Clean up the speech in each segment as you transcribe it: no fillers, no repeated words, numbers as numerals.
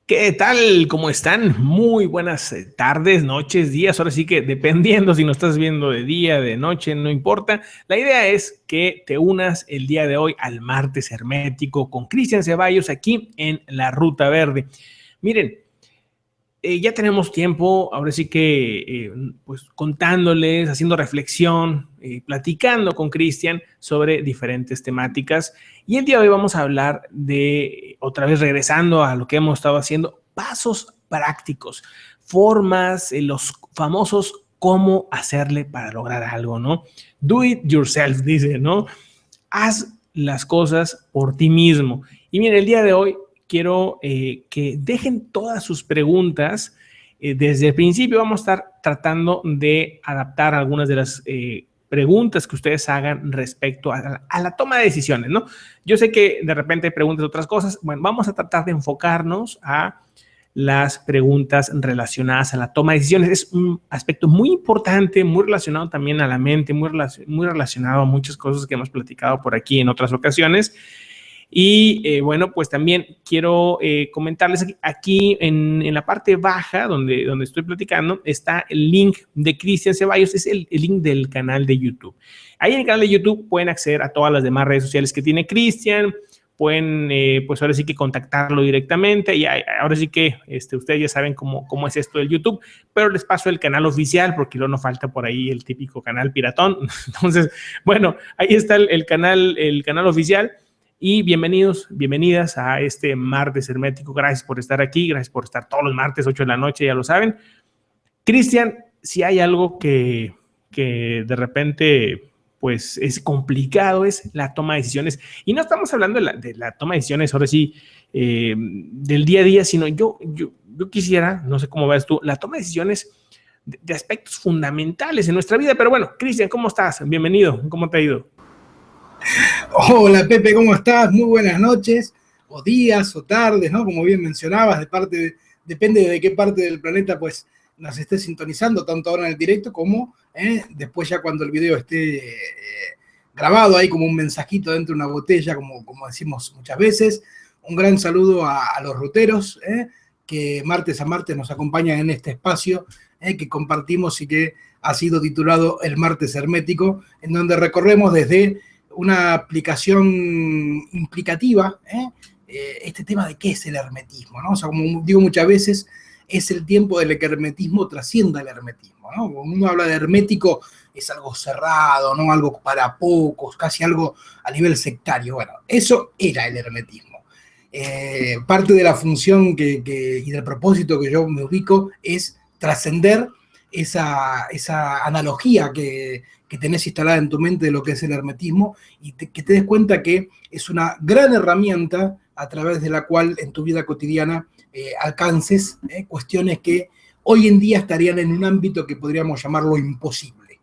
¿Qué tal? ¿Cómo están? Muy buenas tardes, noches, días. Ahora sí que dependiendo si nos estás viendo de día, de noche, no importa. La idea es que te unas el día de hoy al Martes Hermético con Cristian Ceballos aquí en La Ruta Verde. Miren, ya tenemos tiempo, ahora sí que pues contándoles, haciendo reflexión, platicando con Cristian sobre diferentes temáticas. Y el día de hoy vamos a hablar de, otra vez regresando a lo que hemos estado haciendo, pasos prácticos, formas, los famosos cómo hacerle para lograr algo, ¿no? Do it yourself, dice, ¿no? Haz las cosas por ti mismo. Y miren, el día de hoy quiero que dejen todas sus preguntas. Desde el principio vamos a estar tratando de adaptar algunas de las preguntas que ustedes hagan respecto a la toma de decisiones, ¿no? Yo sé que de repente hay preguntas de otras cosas. Bueno, vamos a tratar de enfocarnos a las preguntas relacionadas a la toma de decisiones. Es un aspecto muy importante, muy relacionado también a la mente, muy relacionado a muchas cosas que hemos platicado por aquí en otras ocasiones. Y bueno, pues también quiero comentarles aquí en la parte baja donde estoy platicando está el link de Cristian Ceballos, es el link del canal de YouTube. Ahí en el canal de YouTube pueden acceder a todas las demás redes sociales que tiene Cristian, pueden pues ahora sí que contactarlo directamente y ahora sí que ustedes ya saben cómo es esto del YouTube, pero les paso el canal oficial porque luego no falta por ahí el típico canal piratón. Entonces, bueno, ahí está el canal oficial. Y bienvenidos, bienvenidas a este martes hermético. Gracias por estar aquí, gracias por estar todos los martes, 8 de la noche, ya lo saben. Cristian, si hay algo que de repente pues es complicado, es la toma de decisiones. Y no estamos hablando de la toma de decisiones, ahora sí, del día a día, sino yo quisiera, no sé cómo ves tú, la toma de decisiones de aspectos fundamentales en nuestra vida. Pero bueno, Cristian, ¿cómo estás? Bienvenido, ¿cómo te ha ido? Hola Pepe, ¿cómo estás? Muy buenas noches, o días, o tardes, ¿no? Como bien mencionabas, depende de qué parte del planeta pues nos esté sintonizando, tanto ahora en el directo como después ya cuando el video esté grabado ahí como un mensajito dentro de una botella, como decimos muchas veces. Un gran saludo a los ruteros que martes a martes nos acompañan en este espacio que compartimos y que ha sido titulado El Martes Hermético, en donde recorremos desde una aplicación implicativa, este tema de qué es el hermetismo, ¿no? O sea, como digo muchas veces, es el tiempo del que el hermetismo trascienda el hermetismo, ¿no? Cuando uno habla de hermético, es algo cerrado, ¿no? Algo para pocos, casi algo a nivel sectario. Bueno, eso era el hermetismo. Parte de la función y del propósito que yo me ubico es trascender esa analogía que tenés instalada en tu mente de lo que es el hermetismo y que te des cuenta que es una gran herramienta a través de la cual en tu vida cotidiana alcances cuestiones que hoy en día estarían en un ámbito que podríamos llamarlo imposible.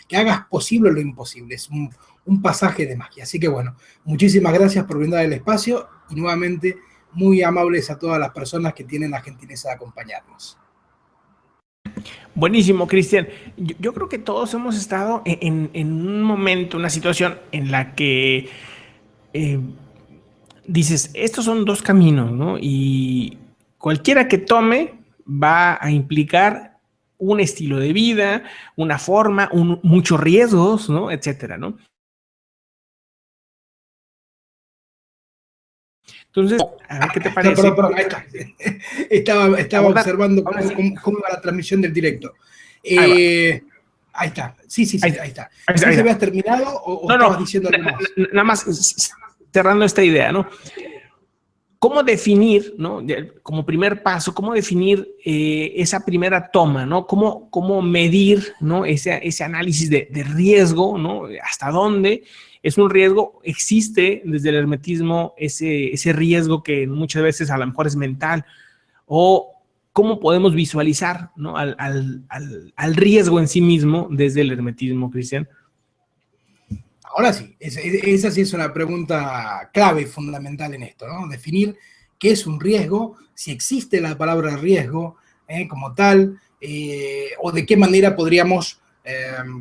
Que hagas posible lo imposible, es un pasaje de magia. Así que bueno, muchísimas gracias por brindar el espacio y nuevamente muy amables a todas las personas que tienen la gentileza de acompañarnos. Buenísimo, Cristian. Yo creo que todos hemos estado en un momento, una situación en la que eh, dices, estos son dos caminos, ¿no? Y cualquiera que tome va a implicar un estilo de vida, una forma, muchos riesgos, ¿no? Etcétera, ¿no? Entonces, a ver qué te parece. No, perdón, ahí está. Estaba observando cómo va la transmisión del directo. Ahí está. Sí, ahí está. ¿No sé si habías terminado o estabas diciendo algo más? Nada más cerrando esta idea, ¿no? ¿Cómo definir, ¿no? Como primer paso, cómo definir esa primera toma, ¿no? ¿Cómo medir, ¿no? Ese análisis de riesgo, ¿no? ¿Hasta dónde es un riesgo? Existe desde el hermetismo ese riesgo que muchas veces a lo mejor es mental, o cómo podemos visualizar, ¿no? al riesgo en sí mismo desde el hermetismo, Cristian. Ahora sí, esa sí es una pregunta clave, fundamental en esto, ¿no? Definir qué es un riesgo, si existe la palabra riesgo como tal, o de qué manera podríamos,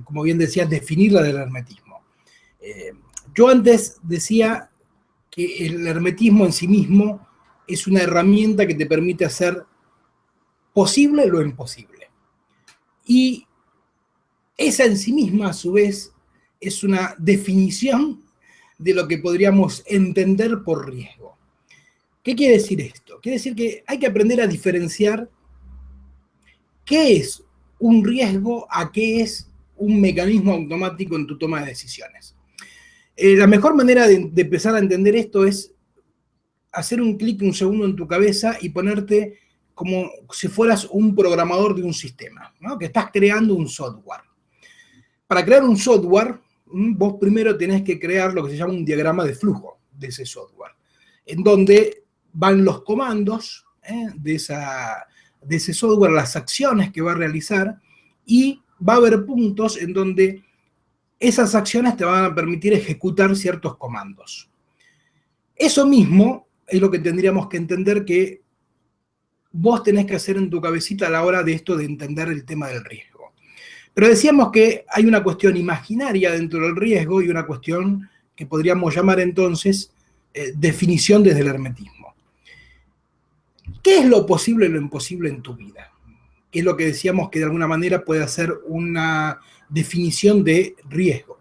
como bien decías, definirla del hermetismo. Yo antes decía que el hermetismo en sí mismo es una herramienta que te permite hacer posible lo imposible. Y esa en sí misma, a su vez, es una definición de lo que podríamos entender por riesgo. ¿Qué quiere decir esto? Quiere decir que hay que aprender a diferenciar qué es un riesgo a qué es un mecanismo automático en tu toma de decisiones. La mejor manera de empezar a entender esto es hacer un clic un segundo en tu cabeza y ponerte como si fueras un programador de un sistema, ¿no? Que estás creando un software. Para crear un software, vos primero tenés que crear lo que se llama un diagrama de flujo de ese software, en donde van los comandos de ese software, las acciones que va a realizar, y va a haber puntos en donde esas acciones te van a permitir ejecutar ciertos comandos. Eso mismo es lo que tendríamos que entender que vos tenés que hacer en tu cabecita a la hora de esto de entender el tema del riesgo. Pero decíamos que hay una cuestión imaginaria dentro del riesgo y una cuestión que podríamos llamar entonces definición desde el hermetismo. ¿Qué es lo posible y lo imposible en tu vida? Que es lo que decíamos que de alguna manera puede ser una definición de riesgo.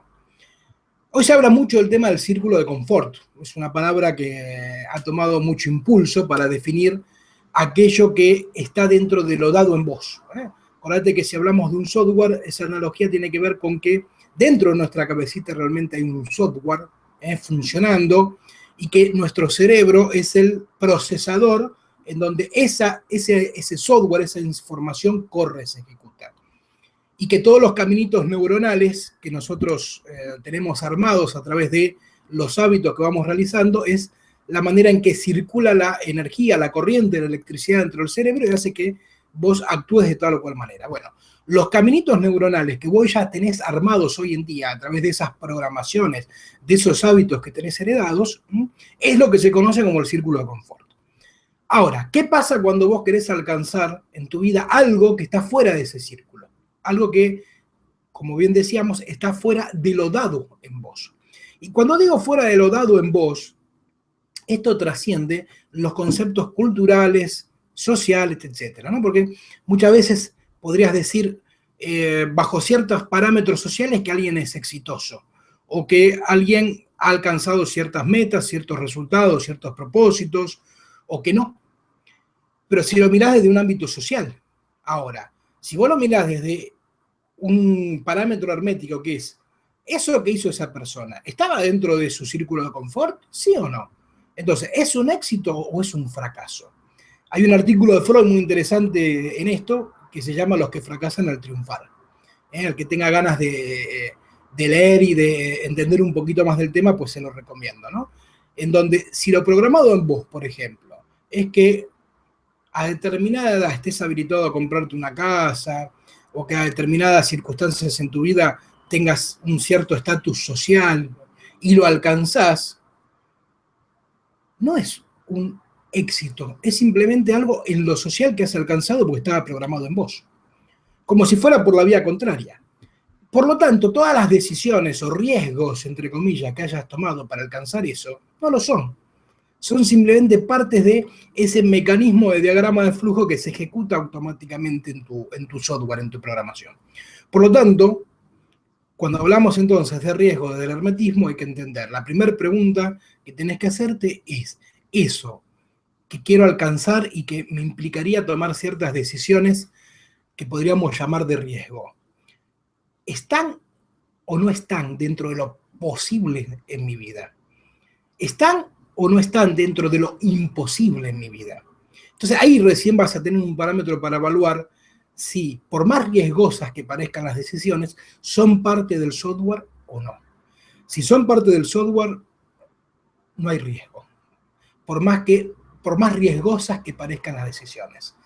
Hoy se habla mucho del tema del círculo de confort. Es una palabra que ha tomado mucho impulso para definir aquello que está dentro de lo dado en vos. Acordate que si hablamos de un software, esa analogía tiene que ver con que dentro de nuestra cabecita realmente hay un software funcionando y que nuestro cerebro es el procesador en donde ese software, esa información corre, se ejecuta. Y que todos los caminitos neuronales que nosotros tenemos armados a través de los hábitos que vamos realizando es la manera en que circula la energía, la corriente, la electricidad dentro del cerebro y hace que vos actúes de tal o cual manera. Bueno, los caminitos neuronales que vos ya tenés armados hoy en día a través de esas programaciones, de esos hábitos que tenés heredados, es lo que se conoce como el círculo de confort. Ahora, ¿qué pasa cuando vos querés alcanzar en tu vida algo que está fuera de ese círculo? Algo que, como bien decíamos, está fuera de lo dado en vos. Y cuando digo fuera de lo dado en vos, esto trasciende los conceptos culturales, sociales, etcétera, ¿no? Porque muchas veces podrías decir, bajo ciertos parámetros sociales, que alguien es exitoso o que alguien ha alcanzado ciertas metas, ciertos resultados, ciertos propósitos, o que no. Pero si lo mirás desde un ámbito social, ahora, si vos lo mirás desde un parámetro hermético que es, ¿eso que hizo esa persona estaba dentro de su círculo de confort? ¿Sí o no? Entonces, ¿es un éxito o es un fracaso? Hay un artículo de Freud muy interesante en esto que se llama Los que fracasan al triunfar. El que tenga ganas de leer y de entender un poquito más del tema, pues se lo recomiendo, ¿no? En donde, si lo programado en vos, por ejemplo, es que a determinada edad estés habilitado a comprarte una casa o que a determinadas circunstancias en tu vida tengas un cierto estatus social y lo alcanzás, no es un éxito, es simplemente algo en lo social que has alcanzado porque estaba programado en vos, como si fuera por la vía contraria. Por lo tanto, todas las decisiones o riesgos, entre comillas, que hayas tomado para alcanzar eso, no lo son. Son simplemente partes de ese mecanismo de diagrama de flujo que se ejecuta automáticamente en tu software, en tu programación. Por lo tanto, cuando hablamos entonces de riesgo del hermetismo, hay que entender, la primera pregunta que tenés que hacerte es, eso que quiero alcanzar y que me implicaría tomar ciertas decisiones que podríamos llamar de riesgo, ¿están o no están dentro de lo posible en mi vida? ¿Están o no están dentro de lo imposible en mi vida? Entonces ahí recién vas a tener un parámetro para evaluar si, por más riesgosas que parezcan las decisiones, son parte del software o no. Si son parte del software, no hay riesgo. Por más riesgosas que parezcan las decisiones.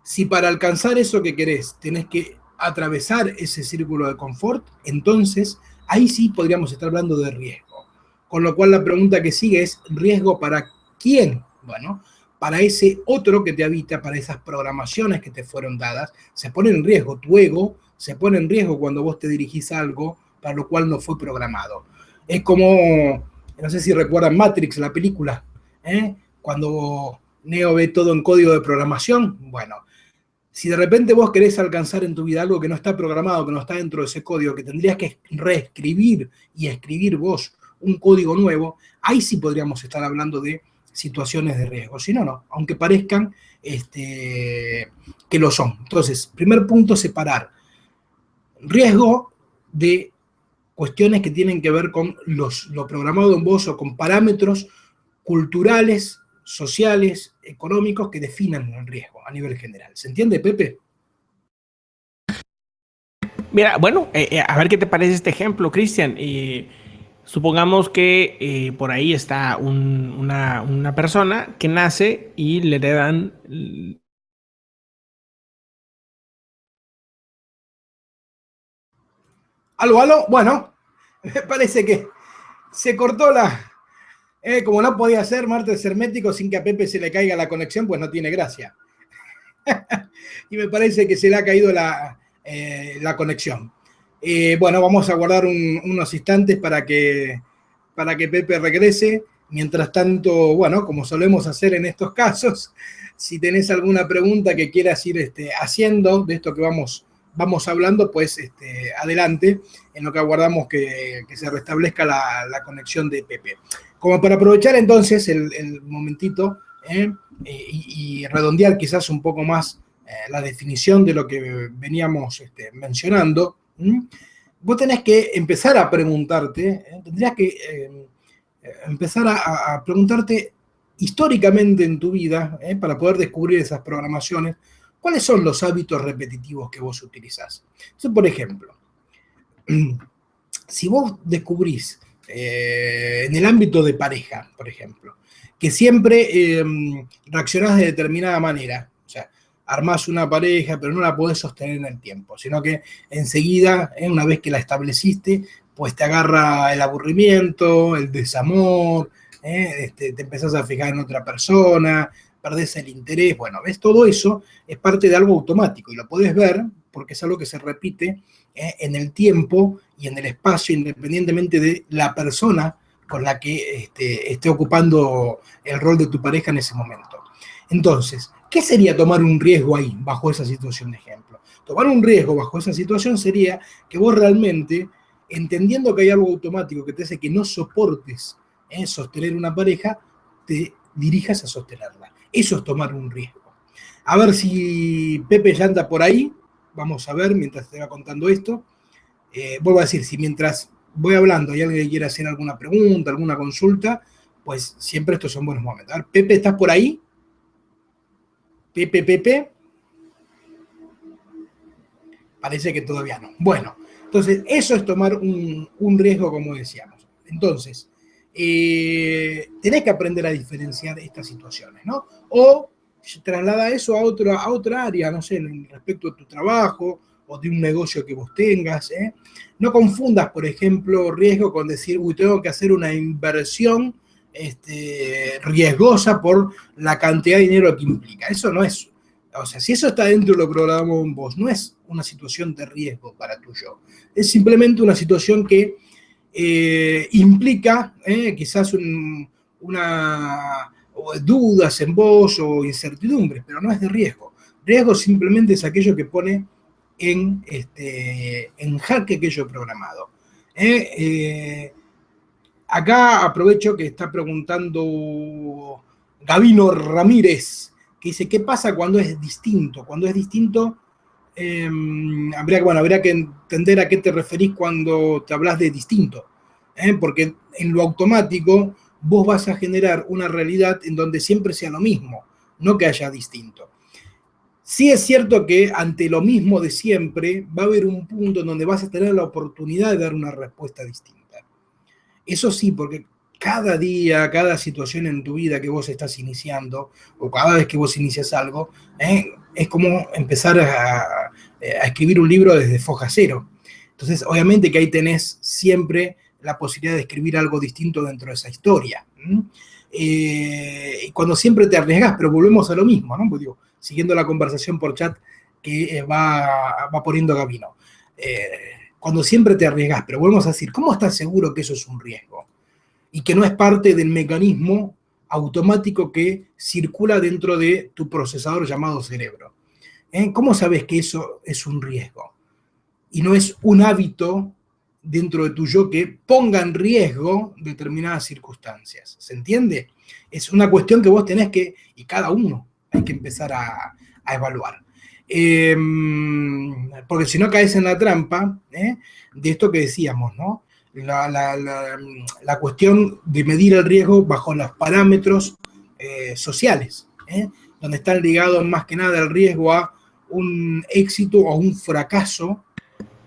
Si para alcanzar eso que querés tenés que atravesar ese círculo de confort, entonces ahí sí podríamos estar hablando de riesgo. Con lo cual la pregunta que sigue es, ¿riesgo para quién? Bueno, para ese otro que te habita, para esas programaciones que te fueron dadas, se pone en riesgo. Tu ego se pone en riesgo cuando vos te dirigís a algo para lo cual no fue programado. Es como, no sé si recuerdan Matrix, la película, cuando Neo ve todo en código de programación. Bueno, si de repente vos querés alcanzar en tu vida algo que no está programado, que no está dentro de ese código, que tendrías que reescribir y escribir vos un código nuevo, ahí sí podríamos estar hablando de situaciones de riesgo. Si no, no, aunque parezcan que lo son. Entonces, primer punto, separar riesgo de cuestiones que tienen que ver con lo programado en vos o con parámetros culturales, sociales, económicos que definan el riesgo a nivel general. ¿Se entiende, Pepe? Mira, bueno, a ver qué te parece este ejemplo, Cristian. Supongamos que por ahí está una persona que nace y le dan... ¿Aló, aló? Bueno, me parece que se cortó como no podía ser martes hermético sin que a Pepe se le caiga la conexión, pues no tiene gracia. Y me parece que se le ha caído la conexión. Bueno, vamos a guardar unos instantes para que Pepe regrese. Mientras tanto, bueno, como solemos hacer en estos casos, si tenés alguna pregunta que quieras ir haciendo de esto que vamos hablando, pues adelante, en lo que aguardamos que se restablezca la conexión de Pepe. Como para aprovechar entonces el momentito y redondear quizás un poco más la definición de lo que veníamos mencionando, vos tenés que empezar a preguntarte, tendrías que empezar a preguntarte históricamente en tu vida, para poder descubrir esas programaciones, ¿cuáles son los hábitos repetitivos que vos utilizás? Entonces, por ejemplo, si vos descubrís en el ámbito de pareja, por ejemplo, que siempre reaccionás de determinada manera, o sea, armás una pareja, pero no la podés sostener en el tiempo, sino que enseguida, una vez que la estableciste, pues te agarra el aburrimiento, el desamor, te empezás a fijar en otra persona, perdés el interés, bueno, ves, todo eso es parte de algo automático y lo podés ver porque es algo que se repite en el tiempo y en el espacio, independientemente de la persona con la que esté ocupando el rol de tu pareja en ese momento. Entonces, ¿qué sería tomar un riesgo ahí, bajo esa situación de ejemplo? Tomar un riesgo bajo esa situación sería que vos realmente, entendiendo que hay algo automático que te hace que no soportes sostener una pareja, te dirijas a sostenerla. Eso es tomar un riesgo. A ver si Pepe ya anda por ahí. Vamos a ver mientras te va contando esto. Vuelvo a decir, si mientras voy hablando hay alguien que quiera hacer alguna pregunta, alguna consulta, pues siempre estos son buenos momentos. A ver, Pepe, ¿estás por ahí? Pepe. Parece que todavía no. Bueno, entonces eso es tomar un riesgo, como decíamos. Entonces, tenés que aprender a diferenciar estas situaciones, ¿no? O traslada eso a otra área, no sé, respecto a tu trabajo o de un negocio que vos tengas. No confundas, por ejemplo, riesgo con decir, uy, tengo que hacer una inversión riesgosa por la cantidad de dinero que implica. Eso no es, o sea, si eso está dentro de lo programado en vos, no es una situación de riesgo para tu yo. Es simplemente una situación que implica quizás dudas en vos o incertidumbres, pero no es de riesgo. Riesgo simplemente es aquello que pone en jaque aquello programado. Acá aprovecho que está preguntando Gabino Ramírez, que dice, ¿qué pasa cuando es distinto? Cuando es distinto, habría que entender a qué te referís cuando te hablas de distinto, porque en lo automático vos vas a generar una realidad en donde siempre sea lo mismo, no que haya distinto. Sí es cierto que ante lo mismo de siempre va a haber un punto en donde vas a tener la oportunidad de dar una respuesta distinta. Eso sí, porque cada día, cada situación en tu vida que vos estás iniciando, o cada vez que vos inicias algo, es como empezar a escribir un libro desde foja cero. Entonces, obviamente que ahí tenés siempre la posibilidad de escribir algo distinto dentro de esa historia. Y cuando siempre te arriesgás, pero volvemos a lo mismo, ¿no? Pues digo, siguiendo la conversación por chat que va poniendo Gabino. Cuando siempre te arriesgás, pero volvemos a decir, ¿cómo estás seguro que eso es un riesgo? Y que no es parte del mecanismo automático que circula dentro de tu procesador llamado cerebro. ¿Cómo sabes que eso es un riesgo? Y no es un hábito dentro de tu yo que ponga en riesgo determinadas circunstancias. ¿Se entiende? Es una cuestión que vos tenés que, y cada uno, hay que empezar a evaluar. Porque si no caes en la trampa de esto que decíamos, ¿no? La cuestión de medir el riesgo bajo los parámetros sociales, donde están ligados más que nada el riesgo a un éxito o un fracaso,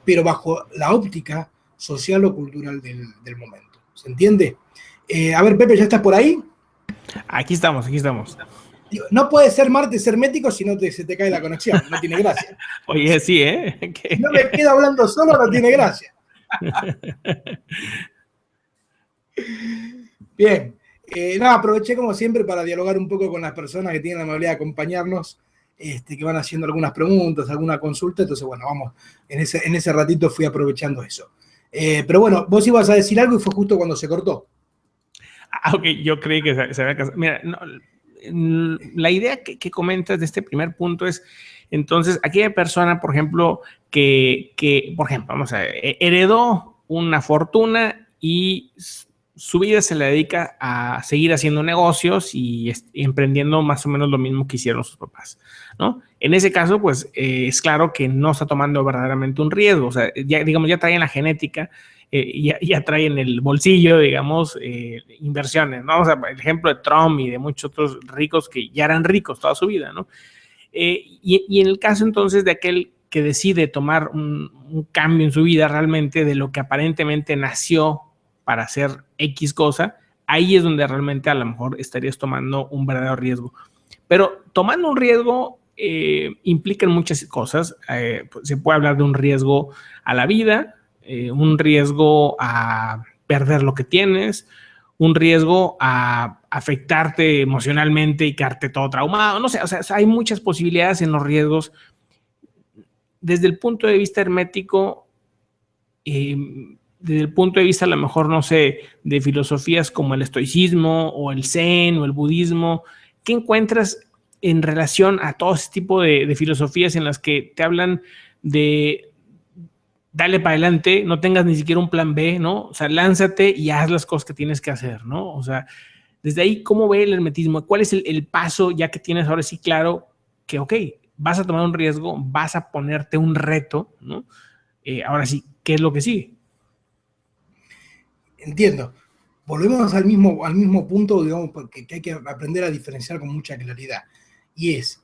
pero bajo la óptica social o cultural del momento. ¿Se entiende? A ver, Pepe, ¿ya estás por ahí? Aquí estamos, aquí estamos. No puede ser martes hermético si no se te cae la conexión, no tiene gracia. Oye, sí, ¿eh? Si no me quedo hablando solo, no tiene gracia. Bien. Aproveché como siempre para dialogar un poco con las personas que tienen la amabilidad de acompañarnos, que van haciendo algunas preguntas, alguna consulta. Entonces, bueno, vamos, en ese ratito fui aprovechando eso. Pero bueno, vos ibas a decir algo y fue justo cuando se cortó. Ok, yo creí que se había casado. Mira, no, la idea que comentas de este primer punto es, entonces, aquella persona, por ejemplo, que por ejemplo, vamos a ver, heredó una fortuna y su vida se le dedica a seguir haciendo negocios y emprendiendo más o menos lo mismo que hicieron sus papás, ¿no? En ese caso, pues, es claro que no está tomando verdaderamente un riesgo. O sea, ya, digamos, ya trae en la genética, ya trae en el bolsillo, digamos, inversiones, ¿no? O sea, el ejemplo de Trump y de muchos otros ricos que ya eran ricos toda su vida, ¿no? Y en el caso entonces de aquel que decide tomar un cambio en su vida realmente de lo que aparentemente nació para hacer X cosa, ahí es donde realmente a lo mejor estarías tomando un verdadero riesgo. Pero tomando un riesgo implican muchas cosas. Pues se puede hablar de un riesgo a la vida, un riesgo a perder lo que tienes, un riesgo a afectarte emocionalmente y quedarte todo traumado. No sé, o sea, hay muchas posibilidades en los riesgos. Desde el punto de vista hermético, desde el punto de vista a lo mejor, no sé, de filosofías como el estoicismo o el zen o el budismo, ¿qué encuentras en relación a todo ese tipo de filosofías en las que te hablan de dale para adelante, no tengas ni siquiera un plan B, ¿no? O sea, lánzate y haz las cosas que tienes que hacer, ¿no? O sea, desde ahí, ¿cómo ve el hermetismo? ¿Cuál es el paso, ya que tienes ahora sí claro que, ok, vas a tomar un riesgo, vas a ponerte un reto, ¿no? Ahora sí, ¿qué es lo que sigue? Entiendo. Volvemos al mismo punto, digamos, porque hay que aprender a diferenciar con mucha claridad. Y es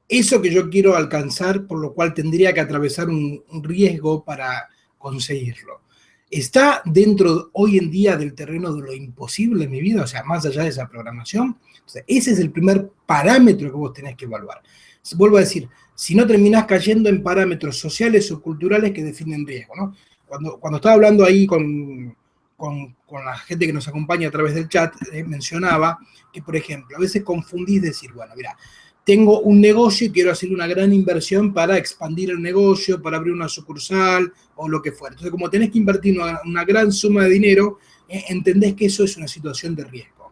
eso que yo quiero alcanzar, por lo cual tendría que atravesar un riesgo para conseguirlo. ¿Está dentro hoy en día del terreno de lo imposible en mi vida? O sea, más allá de esa programación. O sea, ese es el primer parámetro que vos tenés que evaluar. Vuelvo a decir, si no terminás cayendo en parámetros sociales o culturales que definen riesgo, ¿no? Cuando estaba hablando ahí con la gente que nos acompaña a través del chat, mencionaba que, por ejemplo, a veces confundís decir, bueno, mira, tengo un negocio y quiero hacer una gran inversión para expandir el negocio, para abrir una sucursal o lo que fuera. Entonces, como tenés que invertir una gran suma de dinero, entendés que eso es una situación de riesgo.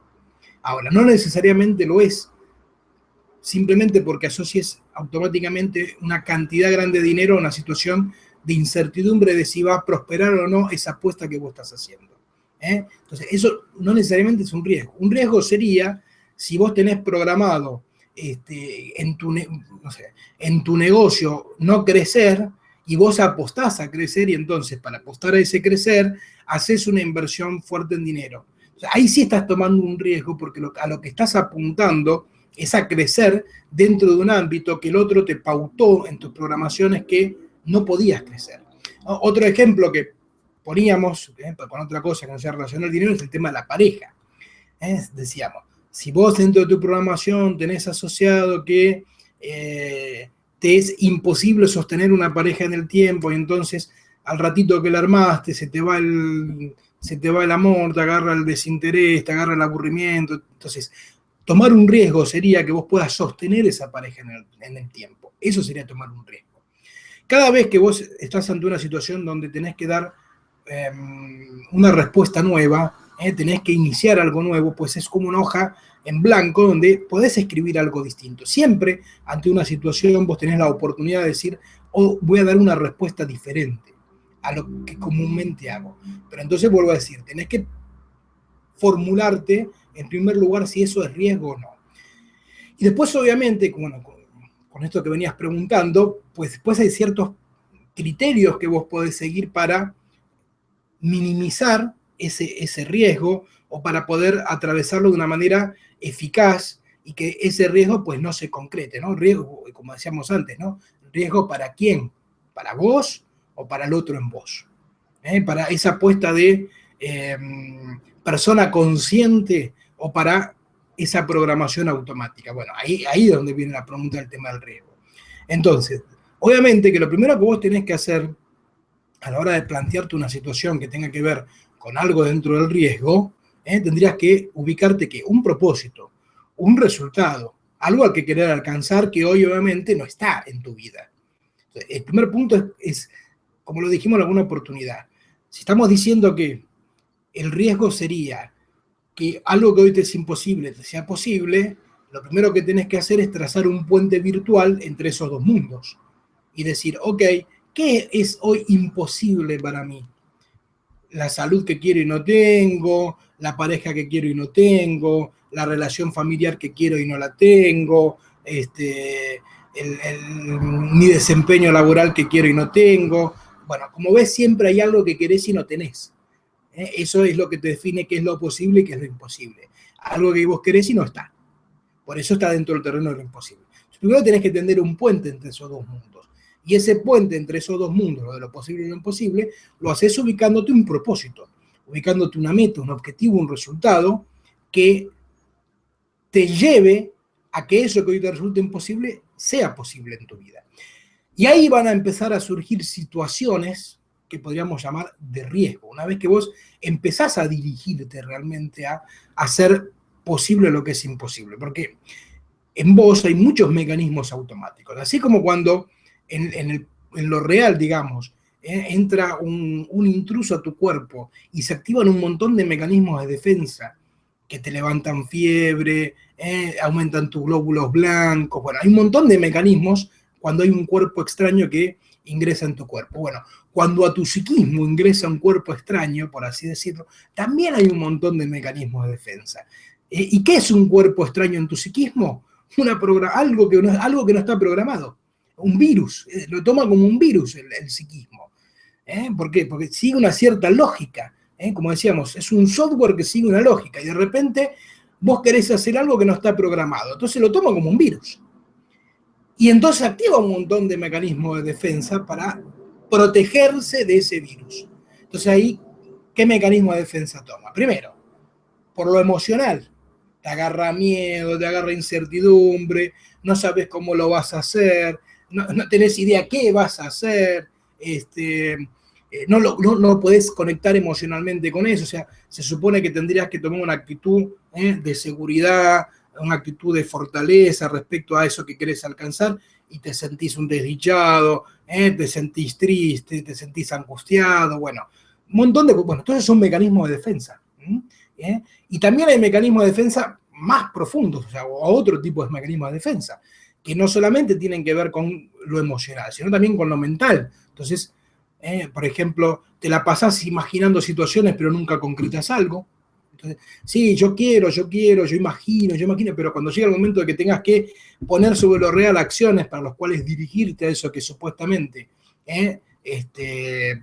Ahora, no necesariamente lo es, simplemente porque asocies automáticamente una cantidad grande de dinero a una situación de incertidumbre de si va a prosperar o no esa apuesta que vos estás haciendo. Entonces, eso no necesariamente es un riesgo. Un riesgo sería si vos tenés programado en tu negocio no crecer y vos apostás a crecer y entonces para apostar a ese crecer haces una inversión fuerte en dinero. O sea, ahí sí estás tomando un riesgo porque a lo que estás apuntando es a crecer dentro de un ámbito que el otro te pautó en tus programaciones que no podías crecer. Otro ejemplo que poníamos con otra cosa que no sea relacionada al dinero es el tema de la pareja. Decíamos, si vos dentro de tu programación tenés asociado que te es imposible sostener una pareja en el tiempo y entonces al ratito que la armaste se te va el amor, te agarra el desinterés, te agarra el aburrimiento. Entonces, tomar un riesgo sería que vos puedas sostener esa pareja en el tiempo. Eso sería tomar un riesgo. Cada vez que vos estás ante una situación donde tenés que dar una respuesta nueva, tenés que iniciar algo nuevo, pues es como una hoja en blanco donde podés escribir algo distinto. Siempre ante una situación vos tenés la oportunidad de decir, oh, voy a dar una respuesta diferente a lo que comúnmente hago. Pero entonces vuelvo a decir, tenés que formularte en primer lugar si eso es riesgo o no. Y después, obviamente, bueno, con esto que venías preguntando, pues después hay ciertos criterios que vos podés seguir para minimizar ese riesgo o para poder atravesarlo de una manera eficaz y que ese riesgo pues no se concrete, ¿no? Riesgo, como decíamos antes, ¿no? Riesgo para quién, para vos o para el otro en vos. Para esa apuesta de persona consciente o para esa programación automática. Bueno, ahí es donde viene la pregunta del tema del riesgo. Entonces, obviamente que lo primero que vos tenés que hacer a la hora de plantearte una situación que tenga que ver con algo dentro del riesgo, tendrías que ubicarte que un propósito, un resultado, algo al que querer alcanzar que hoy obviamente no está en tu vida. Entonces, el primer punto es, como lo dijimos en alguna oportunidad, si estamos diciendo que el riesgo sería que algo que hoy te es imposible te sea posible, lo primero que tenés que hacer es trazar un puente virtual entre esos dos mundos y decir, ok, ¿qué es hoy imposible para mí? La salud que quiero y no tengo, la pareja que quiero y no tengo, la relación familiar que quiero y no la tengo, mi desempeño laboral que quiero y no tengo. Bueno, como ves, siempre hay algo que querés y no tenés. Eso es lo que te define qué es lo posible y qué es lo imposible. Algo que vos querés y no está. Por eso está dentro del terreno de lo imposible. Primero tenés que tender un puente entre esos dos mundos. Y ese puente entre esos dos mundos, lo de lo posible y lo imposible, lo haces ubicándote un propósito, ubicándote una meta, un objetivo, un resultado que te lleve a que eso que hoy te resulta imposible sea posible en tu vida. Y ahí van a empezar a surgir situaciones que podríamos llamar de riesgo. Una vez que vos empezás a dirigirte realmente a hacer posible lo que es imposible. Porque en vos hay muchos mecanismos automáticos. Así como cuando en lo real, digamos, entra un intruso a tu cuerpo y se activan un montón de mecanismos de defensa que te levantan fiebre, aumentan tus glóbulos blancos. Bueno, hay un montón de mecanismos cuando hay un cuerpo extraño que ingresa en tu cuerpo. Bueno, cuando a tu psiquismo ingresa un cuerpo extraño, por así decirlo, también hay un montón de mecanismos de defensa. ¿Y qué es un cuerpo extraño en tu psiquismo? Algo que no está programado. Un virus, lo toma como un virus el psiquismo. ¿Por qué? Porque sigue una cierta lógica. Como decíamos, es un software que sigue una lógica y de repente vos querés hacer algo que no está programado. Entonces lo toma como un virus. Y entonces activa un montón de mecanismos de defensa para protegerse de ese virus. Entonces ahí, ¿qué mecanismo de defensa toma? Primero, por lo emocional. Te agarra miedo, te agarra incertidumbre, no sabes cómo lo vas a hacer, no tenés idea qué vas a hacer, no podés conectar emocionalmente con eso. O sea, se supone que tendrías que tomar una actitud de seguridad, una actitud de fortaleza respecto a eso que querés alcanzar y te sentís un desdichado, te sentís triste, te sentís angustiado, bueno, un montón de... Bueno, entonces son mecanismos de defensa. Y también hay mecanismos de defensa más profundos, o sea, o otro tipo de mecanismos de defensa, que no solamente tienen que ver con lo emocional, sino también con lo mental. Entonces, por ejemplo, te la pasás imaginando situaciones pero nunca concretas algo. Entonces, sí, yo imagino, pero cuando llega el momento de que tengas que poner sobre lo real acciones para los cuales dirigirte a eso que supuestamente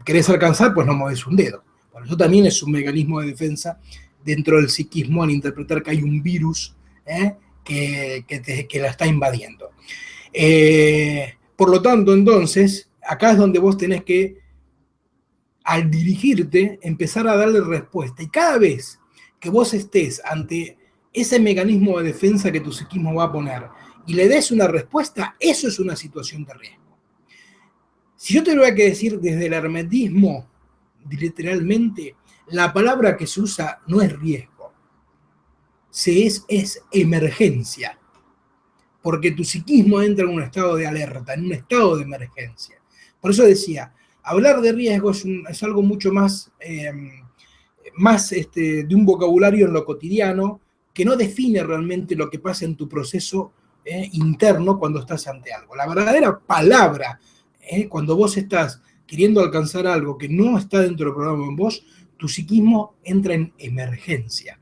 querés alcanzar, pues no mueves un dedo. Bueno, eso también es un mecanismo de defensa dentro del psiquismo al interpretar que hay un virus que la está invadiendo. Por lo tanto, entonces, acá es donde vos tenés que, al dirigirte, empezar a darle respuesta. Y cada vez que vos estés ante ese mecanismo de defensa que tu psiquismo va a poner y le des una respuesta, eso es una situación de riesgo. Si yo te lo voy a decir desde el hermetismo, literalmente, la palabra que se usa no es riesgo, es emergencia, porque tu psiquismo entra en un estado de alerta, en un estado de emergencia. Por eso decía, hablar de riesgo es algo mucho más más de un vocabulario en lo cotidiano que no define realmente lo que pasa en tu proceso interno cuando estás ante algo. La verdadera palabra, cuando vos estás queriendo alcanzar algo que no está dentro del programa en vos, tu psiquismo entra en emergencia.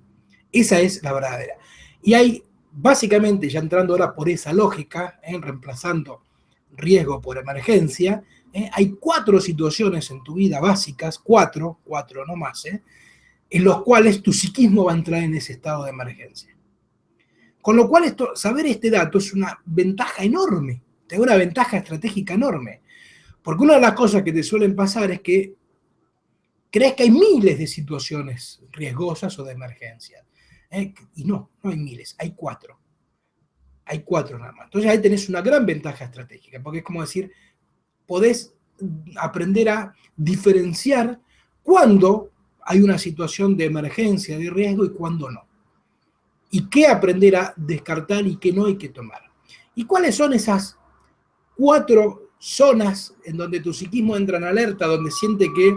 Esa es la verdadera. Y hay, básicamente, ya entrando ahora por esa lógica, reemplazando riesgo por emergencia, hay 4 situaciones en tu vida básicas, 4 no más, en los cuales tu psiquismo va a entrar en ese estado de emergencia. Con lo cual, saber este dato es una ventaja enorme, te da una ventaja estratégica enorme. Porque una de las cosas que te suelen pasar es que crees que hay miles de situaciones riesgosas o de emergencia. Y no hay miles, hay 4. Hay 4 nada más. Entonces ahí tenés una gran ventaja estratégica, porque es como decir, podés aprender a diferenciar cuándo hay una situación de emergencia, de riesgo y cuándo no. Y qué aprender a descartar y qué no hay que tomar. ¿Y cuáles son esas 4 zonas en donde tu psiquismo entra en alerta, donde siente que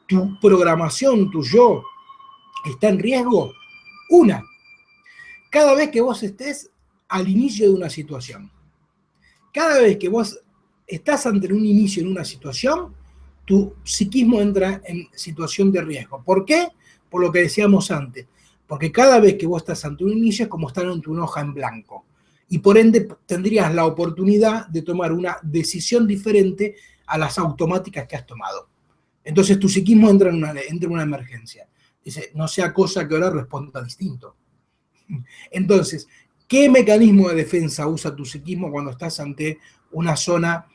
tu programación, tu yo, está en riesgo? Una, cada vez que vos estés al inicio de una situación. Cada vez que vos estás ante un inicio en una situación, tu psiquismo entra en situación de riesgo. ¿Por qué? Por lo que decíamos antes. Porque cada vez que vos estás ante un inicio es como estar ante una hoja en blanco. Y por ende tendrías la oportunidad de tomar una decisión diferente a las automáticas que has tomado. Entonces tu psiquismo entra en una emergencia. Dice, no sea cosa que ahora responda distinto. Entonces, ¿qué mecanismo de defensa usa tu psiquismo cuando estás ante una zona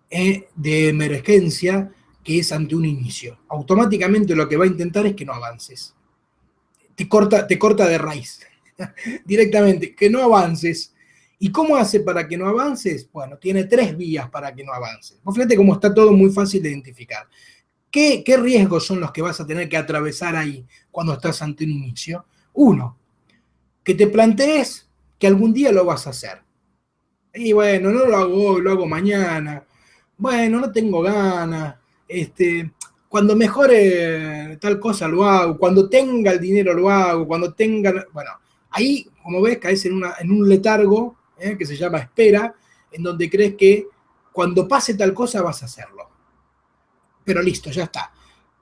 de emergencia que es ante un inicio? Automáticamente lo que va a intentar es que no avances. Te corta de raíz. Directamente, que no avances. ¿Y cómo hace para que no avances? Bueno, tiene 3 vías para que no avances. Fíjate cómo está todo muy fácil de identificar. ¿Qué riesgos son los que vas a tener que atravesar ahí cuando estás ante un inicio? 1, que te plantees que algún día lo vas a hacer. Y bueno, no lo hago hoy, lo hago mañana. Bueno, no tengo ganas. Cuando mejore tal cosa lo hago. Cuando tenga el dinero lo hago. Cuando tenga... Bueno, ahí, como ves, caes en un letargo que se llama espera, en donde crees que cuando pase tal cosa vas a hacerlo. Pero listo, ya está.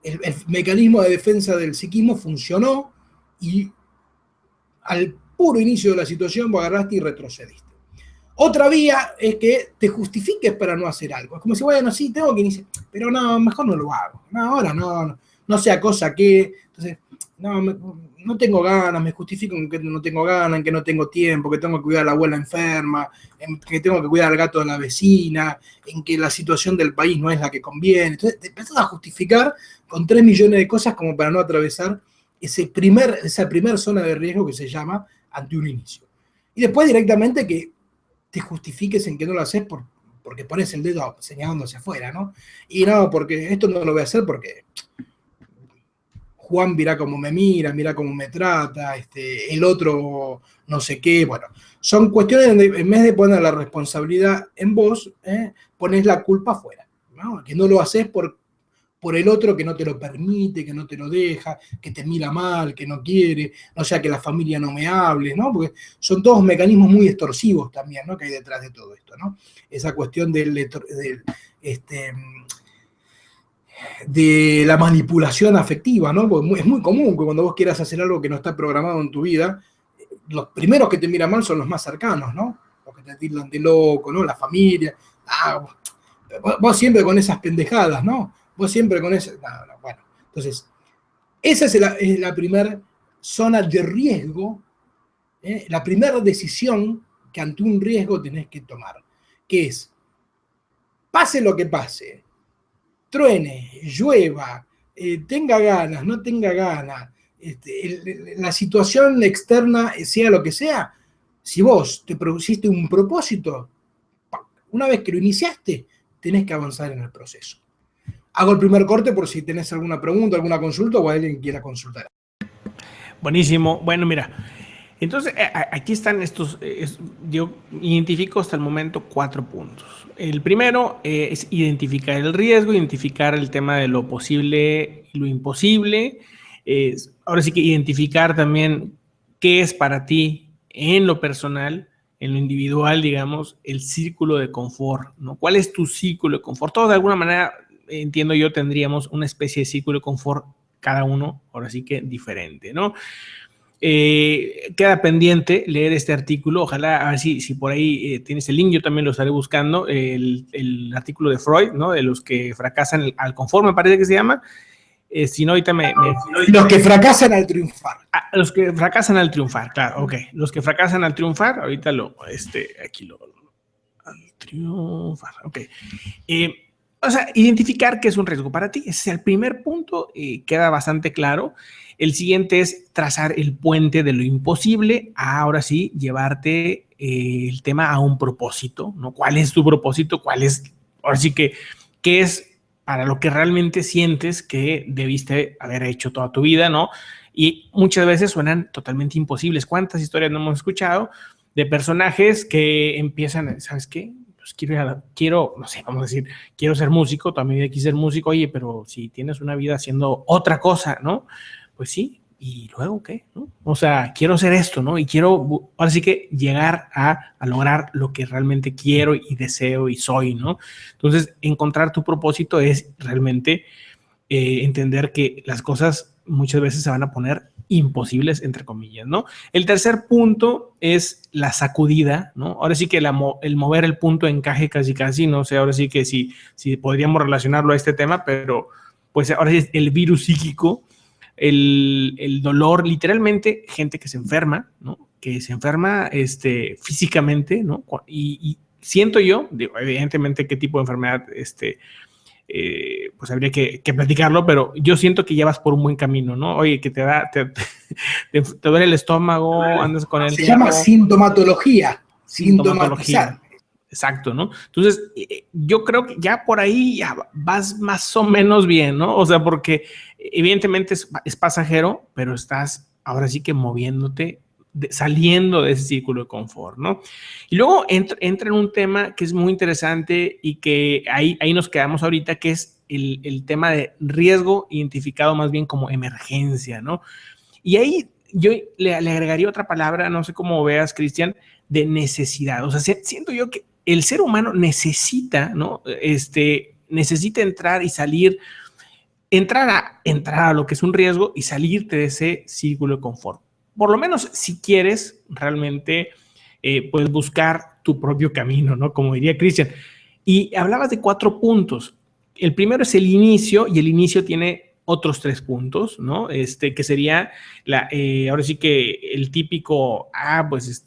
El mecanismo de defensa del psiquismo funcionó y al puro inicio de la situación vos agarraste y retrocediste. Otra vía es que te justifiques para no hacer algo. Es como si, bueno, sí, tengo que iniciar, pero no, mejor no lo hago. No, ahora no sea cosa que... Entonces, no tengo ganas, me justifico en que no tengo ganas, en que no tengo tiempo, que tengo que cuidar a la abuela enferma, en que tengo que cuidar al gato de la vecina, en que la situación del país no es la que conviene. Entonces, te empezás a justificar con 3 millones de cosas como para no atravesar esa primer zona de riesgo que se llama ante un inicio. Y después directamente que te justifiques en que no lo haces porque pones el dedo señalando hacia afuera, ¿no? Y no, porque esto no lo voy a hacer porque Juan mira cómo me mira cómo me trata, el otro no sé qué. Bueno, son cuestiones donde en vez de poner la responsabilidad en vos, pones la culpa afuera, ¿no? Que no lo haces por el otro que no te lo permite, que no te lo deja, que te mira mal, que no quiere, no sea que la familia no me hable, ¿no? Porque son todos mecanismos muy extorsivos también, ¿no? Que hay detrás de todo esto, ¿no? Esa cuestión de la manipulación afectiva, ¿no? Porque es muy común que cuando vos quieras hacer algo que no está programado en tu vida, los primeros que te miran mal son los más cercanos, ¿no? Los que te tildan de loco, ¿no? La familia. Vos siempre con esas pendejadas, ¿no? Vos siempre con eso. Bueno, entonces, esa es la primera zona de riesgo, la primera decisión que ante un riesgo tenés que tomar, que es, pase lo que pase, truene, llueva, tenga ganas, no tenga ganas, la situación externa sea lo que sea, si vos te produciste un propósito, una vez que lo iniciaste, tenés que avanzar en el proceso. Hago el primer corte por si tenés alguna pregunta, alguna consulta o alguien quiera consultar. Buenísimo. Bueno, mira, Entonces, aquí están estos, yo identifico hasta el momento 4 puntos. El primero es identificar el riesgo, identificar el tema de lo posible y lo imposible. Ahora sí que identificar también qué es para ti en lo personal, en lo individual, digamos, el círculo de confort, ¿no? ¿Cuál es tu círculo de confort? Todos de alguna manera, entiendo yo, tendríamos una especie de círculo de confort, cada uno, ahora sí que diferente, ¿no? Queda pendiente leer este artículo, ojalá, a ver si por ahí tienes el link, yo también lo estaré buscando, el artículo de Freud, ¿no? De los que fracasan al confort, me parece que se llama. Si no, ahorita Los que fracasan al triunfar. Los que fracasan al triunfar, claro, ok. Los que fracasan al triunfar, ahorita aquí al triunfar, ok. O sea, identificar qué es un riesgo para ti. Ese es el primer punto, queda bastante claro. El siguiente es trazar el puente de lo imposible a, ahora sí, llevarte el tema a un propósito, ¿no? ¿Cuál es tu propósito? ¿Cuál es, ahora sí que, qué es para lo que realmente sientes que debiste haber hecho toda tu vida, ¿no? Y muchas veces suenan totalmente imposibles. ¿Cuántas historias no hemos escuchado de personajes que empiezan, ¿sabes qué? Pues quiero, no sé, vamos a decir, quiero ser músico, también hay que ser músico, oye, pero si tienes una vida haciendo otra cosa, ¿no? Pues sí, ¿y luego qué? ¿No? O sea, quiero hacer esto, ¿no? Y quiero, ahora sí que llegar a lograr lo que realmente quiero y deseo y soy, ¿no? Entonces, encontrar tu propósito es realmente entender que las cosas muchas veces se van a poner imposibles, entre comillas, ¿no? El tercer punto es la sacudida, ¿no? Ahora sí que el mover el punto de encaje casi, no sé, ahora sí que si podríamos relacionarlo a este tema, pero pues ahora sí es el virus psíquico, el dolor, literalmente gente que se enferma, ¿no? Que se enferma físicamente, ¿no? Y siento yo, digo, evidentemente qué tipo de enfermedad, pues habría que platicarlo, pero yo siento que ya vas por un buen camino, ¿no? Oye, que te duele el estómago, andas con el... Se llama sintomatología. Sintomatizar. Exacto, ¿no? Entonces, yo creo que ya por ahí ya vas más o menos bien, ¿no? O sea, porque evidentemente es pasajero, pero estás ahora sí que moviéndote, saliendo de ese círculo de confort, ¿no? Y luego entra en un tema que es muy interesante y que ahí nos quedamos ahorita, que es el tema de riesgo identificado más bien como emergencia, ¿no? Y ahí yo le agregaría otra palabra, no sé cómo veas, Cristian, de necesidad. O sea, siento yo que el ser humano necesita, ¿no? Necesita entrar y salir, entrar a lo que es un riesgo y salirte de ese círculo de confort. Por lo menos si quieres realmente, puedes buscar tu propio camino, ¿no? Como diría Cristian. Y hablabas de 4 puntos. El primero es el inicio, y el inicio tiene otros 3 puntos, ¿no? Que sería, ahora sí que el típico, pues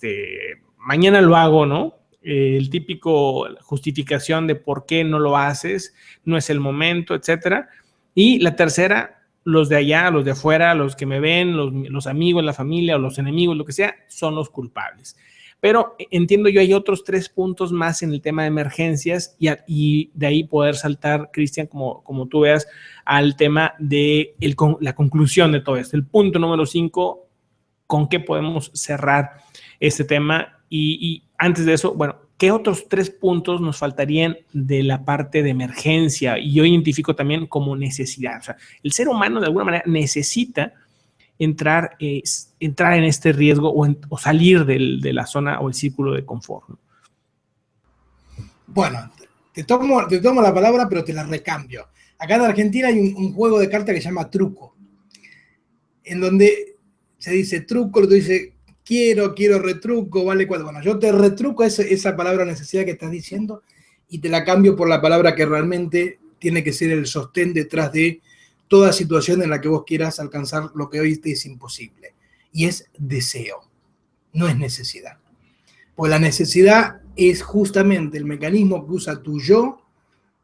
mañana lo hago, ¿no? El típico justificación de por qué no lo haces, no es el momento, etcétera. Y la tercera, los de allá, los de afuera, los que me ven, los amigos, la familia o los enemigos, lo que sea, son los culpables. Pero entiendo yo, hay otros 3 puntos más en el tema de emergencias y de ahí poder saltar, Cristian, como tú veas, al tema de la conclusión de todo esto. El punto número 5, ¿con qué podemos cerrar este tema? Y antes de eso, bueno, ¿qué otros 3 puntos nos faltarían de la parte de emergencia? Y yo identifico también como necesidad. O sea, el ser humano de alguna manera necesita entrar en este riesgo o salir de la zona o el círculo de confort, ¿no? Bueno, te tomo la palabra, pero te la recambio. Acá en Argentina hay un juego de cartas que se llama truco, en donde se dice truco, tú dices quiero retruco, vale cuál. Bueno, yo te retruco esa palabra necesidad que estás diciendo y te la cambio por la palabra que realmente tiene que ser el sostén detrás de toda situación en la que vos quieras alcanzar lo que hoy te es imposible. Y es deseo, no es necesidad. Pues la necesidad es justamente el mecanismo que usa tu yo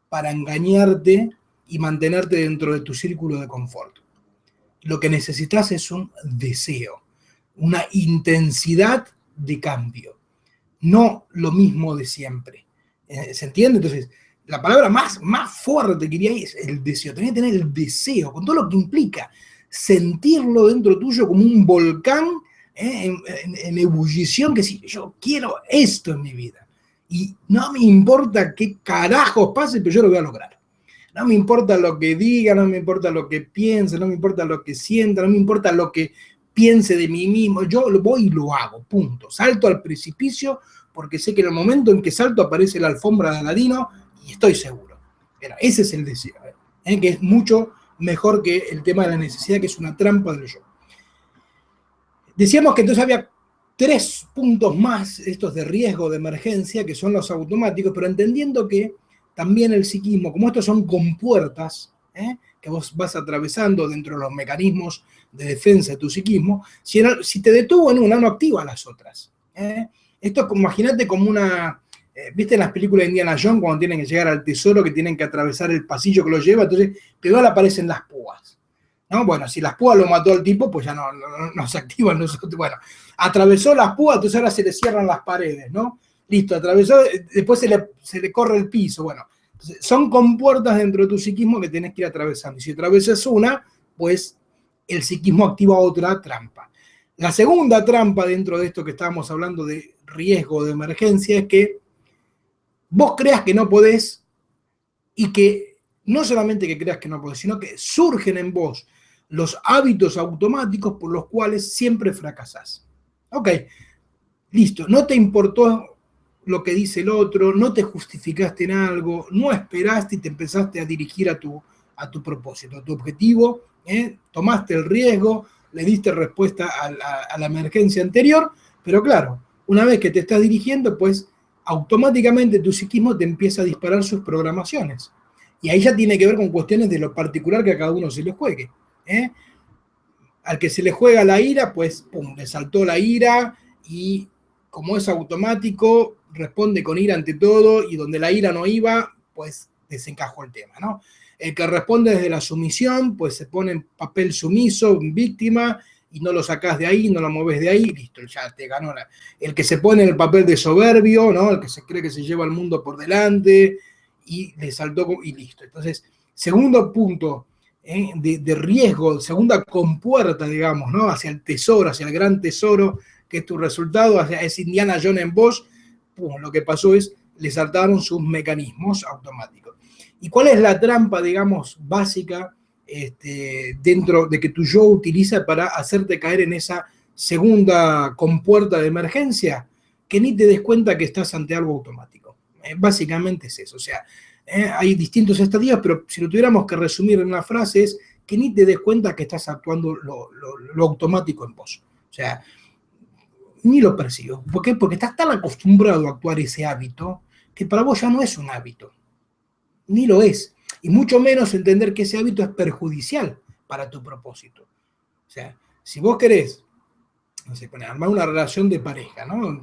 para engañarte y mantenerte dentro de tu círculo de confort. Lo que necesitas es un deseo, una intensidad de cambio, no lo mismo de siempre. ¿Se entiende? Entonces, la palabra más fuerte que diría es el deseo. Tenés que tener el deseo, con todo lo que implica, sentirlo dentro tuyo como un volcán en ebullición, que si yo quiero esto en mi vida. Y no me importa qué carajos pase, pero yo lo voy a lograr. No me importa lo que diga, no me importa lo que piense, no me importa lo que sienta, no me importa lo que piense de mí mismo. Yo lo voy y lo hago, punto. Salto al precipicio porque sé que en el momento en que salto aparece la alfombra de Aladino y estoy seguro. Pero ese es el deseo, que es mucho mejor que el tema de la necesidad, que es una trampa del yo. Decíamos que entonces había 3 puntos más, estos de riesgo, de emergencia, que son los automáticos, pero entendiendo que también el psiquismo, como estos son compuertas, que vos vas atravesando dentro de los mecanismos de defensa de tu psiquismo, si te detuvo en una, no activa las otras. Esto es como, imagínate como una, ¿viste en las películas de Indiana Jones cuando tienen que llegar al tesoro, que tienen que atravesar el pasillo que lo lleva? Entonces, peor aparecen las púas. ¿No? Bueno, si las púas lo mató al tipo, pues ya no se activan los otros. Bueno, atravesó las púas, entonces ahora se le cierran las paredes, ¿no? Listo, atravesó, después se le corre el piso. Bueno, entonces son compuertas dentro de tu psiquismo que tenés que ir atravesando. Y si atravesas una, pues el psiquismo activa otra trampa. La segunda trampa dentro de esto que estábamos hablando de riesgo, de emergencia, es que vos creas que no podés y que no solamente que creas que no podés, sino que surgen en vos los hábitos automáticos por los cuales siempre fracasás. Ok, listo, no te importó lo que dice el otro, no te justificaste en algo, no esperaste y te empezaste a dirigir a tu propósito, a tu objetivo, tomaste el riesgo, le diste respuesta a la emergencia anterior, pero claro, una vez que te estás dirigiendo, pues automáticamente tu psiquismo te empieza a disparar sus programaciones. Y ahí ya tiene que ver con cuestiones de lo particular que a cada uno se le juegue. Al que se le juega la ira, pues pum, le saltó la ira y como es automático, responde con ira ante todo y donde la ira no iba, pues desencajó el tema, ¿no? El que responde desde la sumisión, pues se pone en papel sumiso, víctima, y no lo sacás de ahí, no lo moves de ahí, listo, ya te ganó. El que se pone en el papel de soberbio, ¿no? El que se cree que se lleva el mundo por delante y le saltó y listo. Entonces, segundo punto de riesgo, segunda compuerta, digamos, ¿no? Hacia el tesoro, hacia el gran tesoro que es tu resultado, hacia ese Indiana Jones en vos, pum, lo que pasó es, le saltaron sus mecanismos automáticos. ¿Y cuál es la trampa, digamos, básica dentro de que tu yo utiliza para hacerte caer en esa segunda compuerta de emergencia? Que ni te des cuenta que estás ante algo automático. Básicamente es eso. O sea, hay distintos estadios, pero si lo tuviéramos que resumir en una frase es que ni te des cuenta que estás actuando lo automático en vos. O sea, ni lo percibo. ¿Por qué? Porque estás tan acostumbrado a actuar ese hábito que para vos ya no es un hábito. Ni lo es. Y mucho menos entender que ese hábito es perjudicial para tu propósito. O sea, si vos querés, no sé, armar una relación de pareja, ¿no?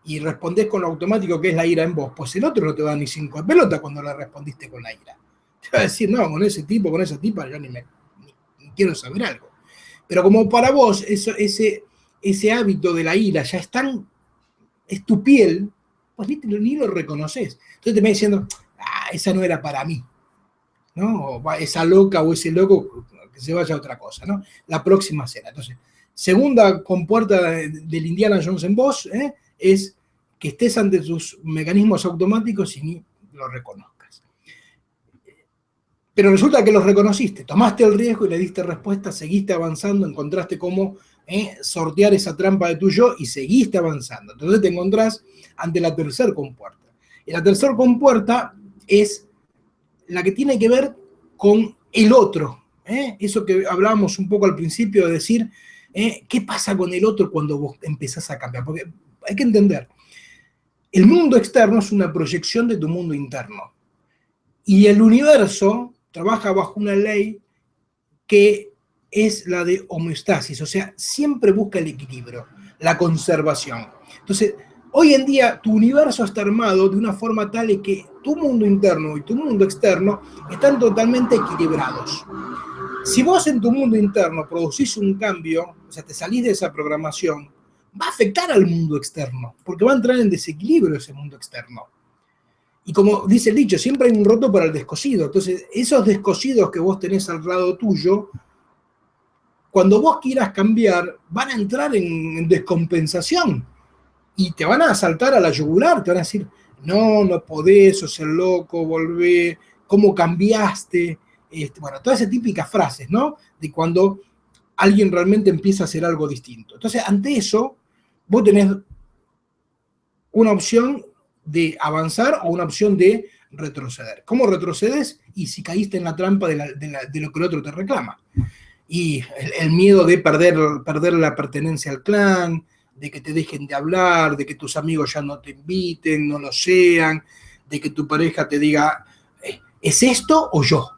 Y respondés con lo automático que es la ira en vos, pues el otro no te va ni 5 de pelota cuando le respondiste con la ira. Te va a decir, no, con ese tipo, con esa tipa, yo ni quiero saber algo. Pero como para vos ese hábito de la ira ya es tu piel, pues ni lo reconoces. Entonces te va diciendo, esa no era para mí, ¿no? O esa loca o ese loco que se vaya a otra cosa, ¿no? La próxima cena. Entonces, segunda compuerta del Indiana Jones en vos, es que estés ante tus mecanismos automáticos y ni lo reconozcas. Pero resulta que los reconociste, tomaste el riesgo y le diste respuesta, seguiste avanzando, encontraste cómo sortear esa trampa de tu yo y seguiste avanzando. Entonces te encontrás ante la tercera compuerta. Y la tercera compuerta es la que tiene que ver con el otro. Eso que hablábamos un poco al principio de decir, ¿qué pasa con el otro cuando vos empezás a cambiar? Porque hay que entender, el mundo externo es una proyección de tu mundo interno. Y el universo trabaja bajo una ley que es la de homeostasis, o sea, siempre busca el equilibrio, la conservación. Entonces, hoy en día tu universo está armado de una forma tal que tu mundo interno y tu mundo externo están totalmente equilibrados. Si vos en tu mundo interno producís un cambio, o sea, te salís de esa programación, va a afectar al mundo externo, porque va a entrar en desequilibrio ese mundo externo. Y como dice el dicho, siempre hay un roto para el descosido. Entonces, esos descosidos que vos tenés al lado tuyo, cuando vos quieras cambiar, van a entrar en descompensación y te van a saltar a la yugular, te van a decir, no, no podés, sos el loco, volvé, ¿cómo cambiaste? Bueno, todas esas típicas frases, ¿no? De cuando alguien realmente empieza a hacer algo distinto. Entonces, ante eso, vos tenés una opción de avanzar o una opción de retroceder. ¿Cómo retrocedes? Y si caíste en la trampa de lo que el otro te reclama. Y el miedo de perder la pertenencia al clan, de que te dejen de hablar, de que tus amigos ya no te inviten, no lo sean, de que tu pareja te diga, ¿es esto o yo?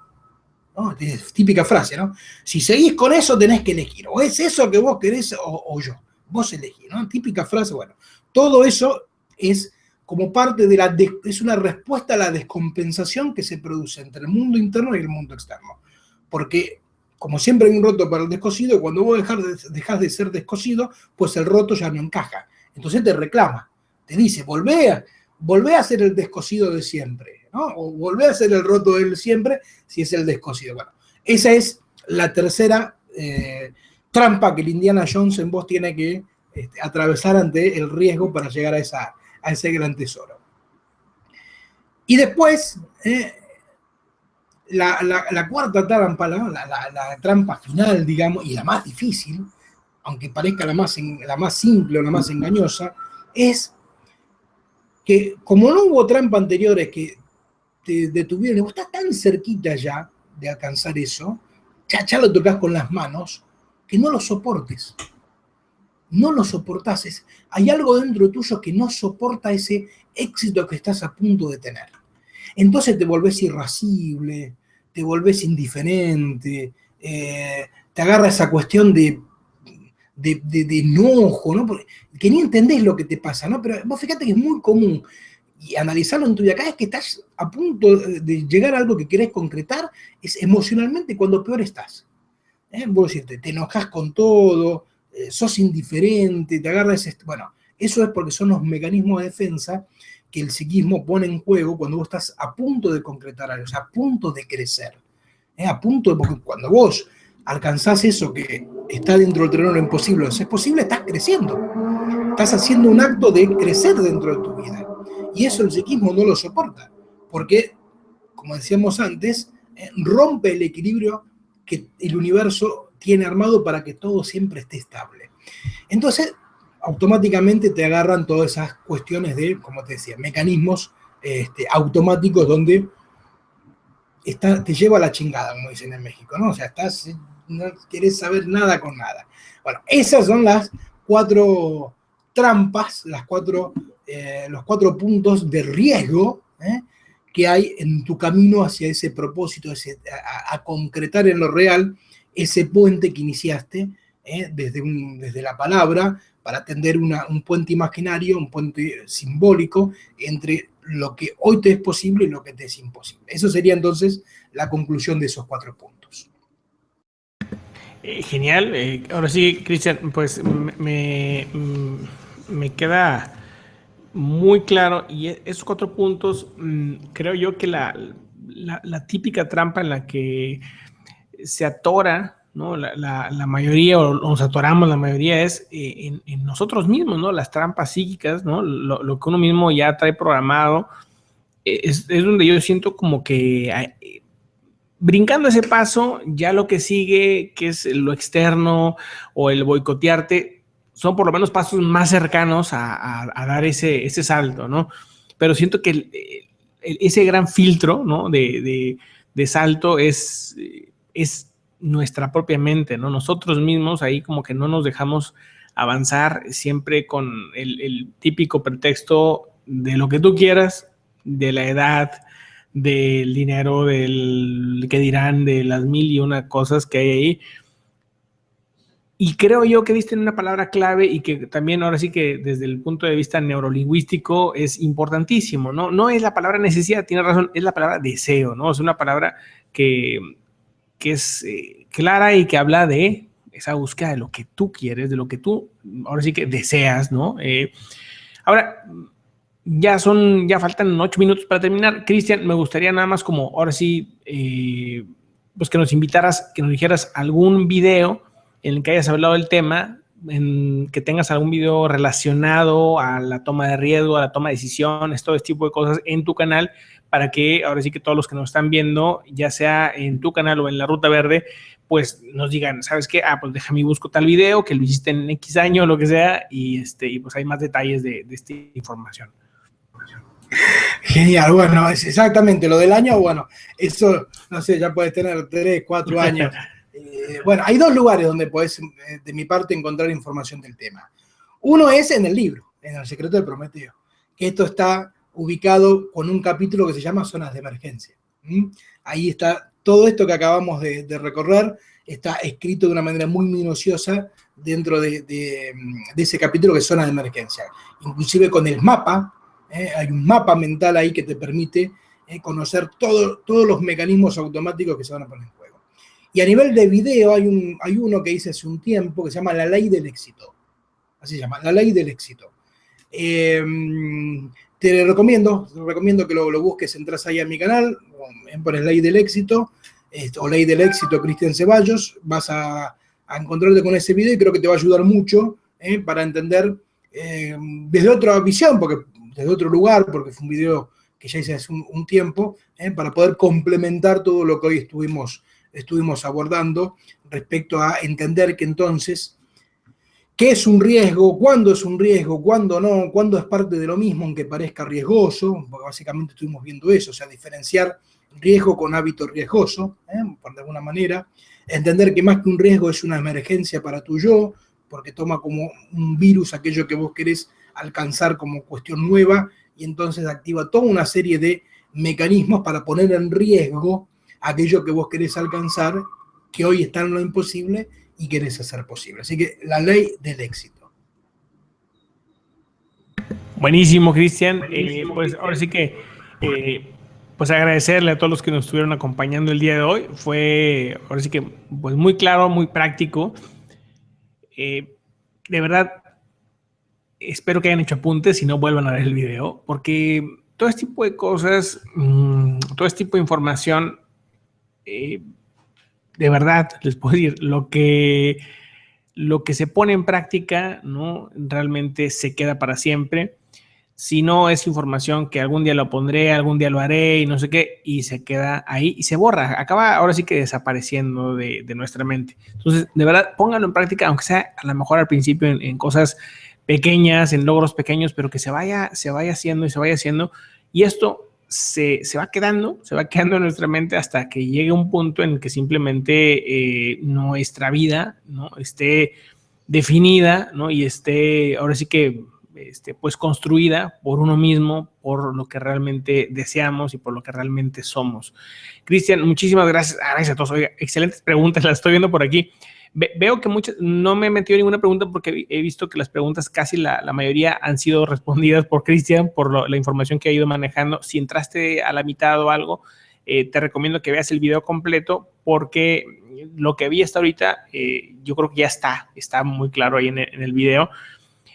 ¿No? Es típica frase, ¿no? Si seguís con eso tenés que elegir, o es eso que vos querés o yo. Vos elegís, ¿no? Típica frase, bueno. Todo eso es como parte de es una respuesta a la descompensación que se produce entre el mundo interno y el mundo externo. Porque, como siempre hay un roto para el descosido, cuando vos dejás de ser descosido, pues el roto ya no encaja. Entonces te reclama, te dice, volvé a ser el descosido de siempre, ¿no? O volvé a ser el roto del siempre si es el descosido. Bueno, esa es la tercera trampa que el Indiana Jones en vos tiene que atravesar ante el riesgo para llegar a ese gran tesoro. Y después, la cuarta trampa, la trampa final, digamos, y la más difícil, aunque parezca la más simple o la más engañosa, es que como no hubo trampa anteriores que te detuvieron, y vos estás tan cerquita ya de alcanzar eso, ya lo tocas con las manos, que no lo soportes. No lo soportás. Hay algo dentro tuyo que no soporta ese éxito que estás a punto de tener. Entonces te volvés irascible, te volvés indiferente, te agarra esa cuestión de enojo, ¿no? Porque, que ni entendés lo que te pasa, ¿no? Pero vos fíjate que es muy común y analizarlo en tu vida. Cada vez que estás a punto de llegar a algo que querés concretar, es emocionalmente cuando peor estás. Vos decís, te enojás con todo, sos indiferente, te agarras... Bueno, eso es porque son los mecanismos de defensa que el psiquismo pone en juego cuando vos estás a punto de concretar algo, o sea, a punto de crecer. Porque cuando vos alcanzás eso que está dentro del terreno de lo imposible, o sea, es posible, estás creciendo. Estás haciendo un acto de crecer dentro de tu vida. Y eso el psiquismo no lo soporta, porque, como decíamos antes, rompe el equilibrio que el universo tiene armado para que todo siempre esté estable. Entonces, automáticamente te agarran todas esas cuestiones de, como te decía, mecanismos automáticos donde te lleva a la chingada, como dicen en México, ¿no? O sea, no querés saber nada con nada. Bueno, esas son las 4 trampas, los 4 puntos de riesgo que hay en tu camino hacia ese propósito, a concretar en lo real ese puente que iniciaste desde la palabra para tender un puente imaginario, un puente simbólico entre lo que hoy te es posible y lo que te es imposible. Eso sería entonces la conclusión de esos 4 puntos. Genial. Ahora sí, Cristian, pues me queda muy claro. Y esos 4 puntos, creo yo que la típica trampa en la que se atora, ¿no? La mayoría, o nos atoramos la mayoría, es en nosotros mismos, ¿no? Las trampas psíquicas, ¿no? Lo que uno mismo ya trae programado, es donde yo siento como que brincando ese paso, ya lo que sigue, que es lo externo o el boicotearte, son por lo menos pasos más cercanos a dar ese salto, ¿no? Pero siento que ese gran filtro, ¿no? de salto es nuestra propia mente, ¿no? Nosotros mismos ahí como que no nos dejamos avanzar, siempre con el típico pretexto de lo que tú quieras, de la edad, del dinero, del que dirán, de las 1001 cosas que hay ahí. Y creo yo que diste en una palabra clave y que también ahora sí que desde el punto de vista neurolingüístico es importantísimo, ¿no? No es la palabra necesidad, tienes razón, es la palabra deseo, ¿no? Es una palabra que es clara y que habla de esa búsqueda de lo que tú quieres, de lo que tú ahora sí que deseas, ¿no? Ahora, ya faltan 8 minutos para terminar. Cristian, me gustaría nada más como ahora sí, pues que nos invitaras, que nos dijeras algún video en el que hayas hablado del tema, en que tengas algún video relacionado a la toma de riesgo, a la toma de decisiones, todo este tipo de cosas en tu canal, para que ahora sí que todos los que nos están viendo, ya sea en tu canal o en La Ruta Verde, pues nos digan, ¿sabes qué? Pues déjame busco tal video que lo hiciste en X año o lo que sea, y pues hay más detalles de esta información. Genial, bueno, es exactamente lo del año, bueno, eso, no sé, ya puedes tener 3, 4 años. Bueno, hay 2 lugares donde podés, de mi parte, encontrar información del tema. Uno es en el libro, en El secreto del Prometeo, que esto está ubicado con un capítulo que se llama Zonas de Emergencia. Ahí está todo esto que acabamos de recorrer, está escrito de una manera muy minuciosa dentro de ese capítulo que es Zonas de Emergencia, inclusive con el mapa. Hay un mapa mental ahí que te permite conocer todos los mecanismos automáticos que se van a poner en juego. Y a nivel de video hay uno que hice hace un tiempo que se llama La Ley del Éxito. Así se llama, La Ley del Éxito. Te recomiendo que lo busques, entras ahí a mi canal, pones Ley del Éxito, o Ley del Éxito Cristian Ceballos, vas a encontrarte con ese video y creo que te va a ayudar mucho para entender desde otra visión, desde otro lugar, porque fue un video que ya hice hace un tiempo, para poder complementar todo lo que hoy estuvimos abordando respecto a entender que entonces, ¿qué es un riesgo? ¿Cuándo es un riesgo? ¿Cuándo no? ¿Cuándo es parte de lo mismo aunque parezca riesgoso? Porque básicamente estuvimos viendo eso, o sea, diferenciar riesgo con hábito riesgoso, por de alguna manera. Entender que más que un riesgo es una emergencia para tu yo, porque toma como un virus aquello que vos querés alcanzar como cuestión nueva y entonces activa toda una serie de mecanismos para poner en riesgo aquello que vos querés alcanzar, que hoy está en lo imposible y querés hacer posible. Así que la ley del éxito. Buenísimo, Cristian. Pues ahora sí que pues agradecerle a todos los que nos estuvieron acompañando el día de hoy. Fue ahora sí que pues muy claro, muy práctico. De verdad, espero que hayan hecho apuntes y no vuelvan a ver el video, porque todo este tipo de cosas, todo este tipo de información, de verdad, les puedo decir, lo que se pone en práctica, ¿no? Realmente se queda para siempre. Si no, es información que algún día lo pondré, algún día lo haré y no sé qué, y se queda ahí y se borra. Acaba ahora sí que desapareciendo de nuestra mente. Entonces, de verdad, pónganlo en práctica, aunque sea a lo mejor al principio en cosas pequeñas, en logros pequeños, pero que se vaya haciendo y se vaya haciendo. Y esto se va quedando en nuestra mente hasta que llegue un punto en que simplemente nuestra vida, ¿no?, esté definida, ¿no?, y esté ahora sí que pues construida por uno mismo, por lo que realmente deseamos y por lo que realmente somos. Cristian, muchísimas gracias. Gracias a todos. Oiga, excelentes preguntas, las estoy viendo por aquí. Veo que muchas, no me he metido en ninguna pregunta porque he visto que las preguntas casi la mayoría han sido respondidas por Cristian, por la información que ha ido manejando. Si entraste a la mitad o algo, te recomiendo que veas el video completo porque lo que vi hasta ahorita, yo creo que ya está muy claro ahí en el video.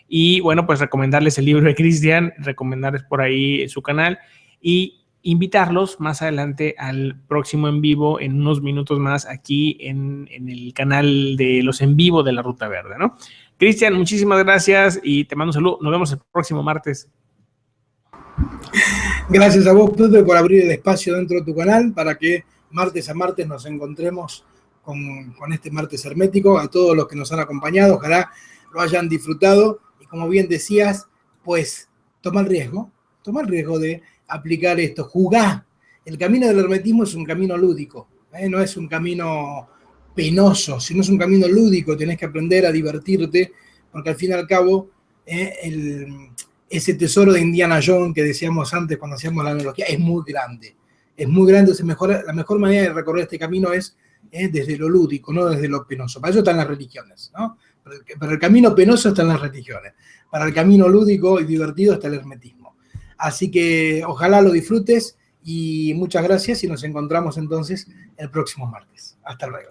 Y bueno, pues recomendarles el libro de Cristian, recomendarles por ahí su canal y invitarlos más adelante al próximo en vivo en unos minutos más aquí en el canal de los en vivo de La Ruta Verde, ¿no? Cristian, muchísimas gracias y te mando un saludo. Nos vemos el próximo martes. Gracias a vos, Pepe, por abrir el espacio dentro de tu canal para que martes a martes nos encontremos con este martes hermético. A todos los que nos han acompañado, ojalá lo hayan disfrutado. Y como bien decías, pues toma el riesgo de aplicar esto, jugá. El camino del hermetismo es un camino lúdico, no es un camino penoso, sino es un camino lúdico, tenés que aprender a divertirte, porque al fin y al cabo, ese tesoro de Indiana Jones que decíamos antes cuando hacíamos la analogía es muy grande, la mejor manera de recorrer este camino es desde lo lúdico, no desde lo penoso. Para eso están las religiones, ¿no? Para el camino penoso están las religiones, para el camino lúdico y divertido está el hermetismo. Así que ojalá lo disfrutes y muchas gracias y nos encontramos entonces el próximo martes. Hasta luego.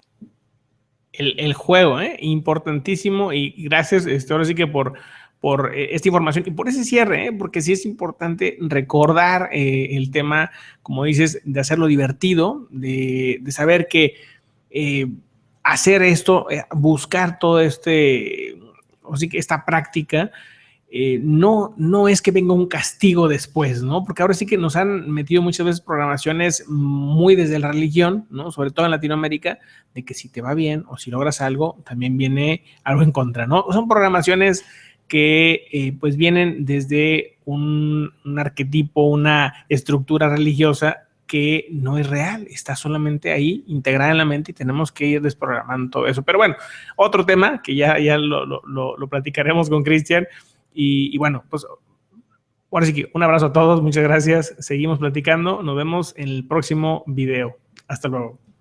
El juego, importantísimo y gracias ahora sí que por esta información y por ese cierre, porque sí es importante recordar el tema, como dices, de hacerlo divertido, de saber que hacer esto, buscar todo o sí que esta práctica, no es que venga un castigo después, ¿no? Porque ahora sí que nos han metido muchas veces programaciones muy desde la religión, ¿no? Sobre todo en Latinoamérica, de que si te va bien o si logras algo, también viene algo en contra, ¿no? Son programaciones que pues vienen desde un arquetipo, una estructura religiosa que no es real, está solamente ahí integrada en la mente y tenemos que ir desprogramando todo eso. Pero bueno, otro tema que ya lo platicaremos con Cristian. Y bueno, pues ahora sí que un abrazo a todos, muchas gracias, seguimos platicando, nos vemos en el próximo video. Hasta luego.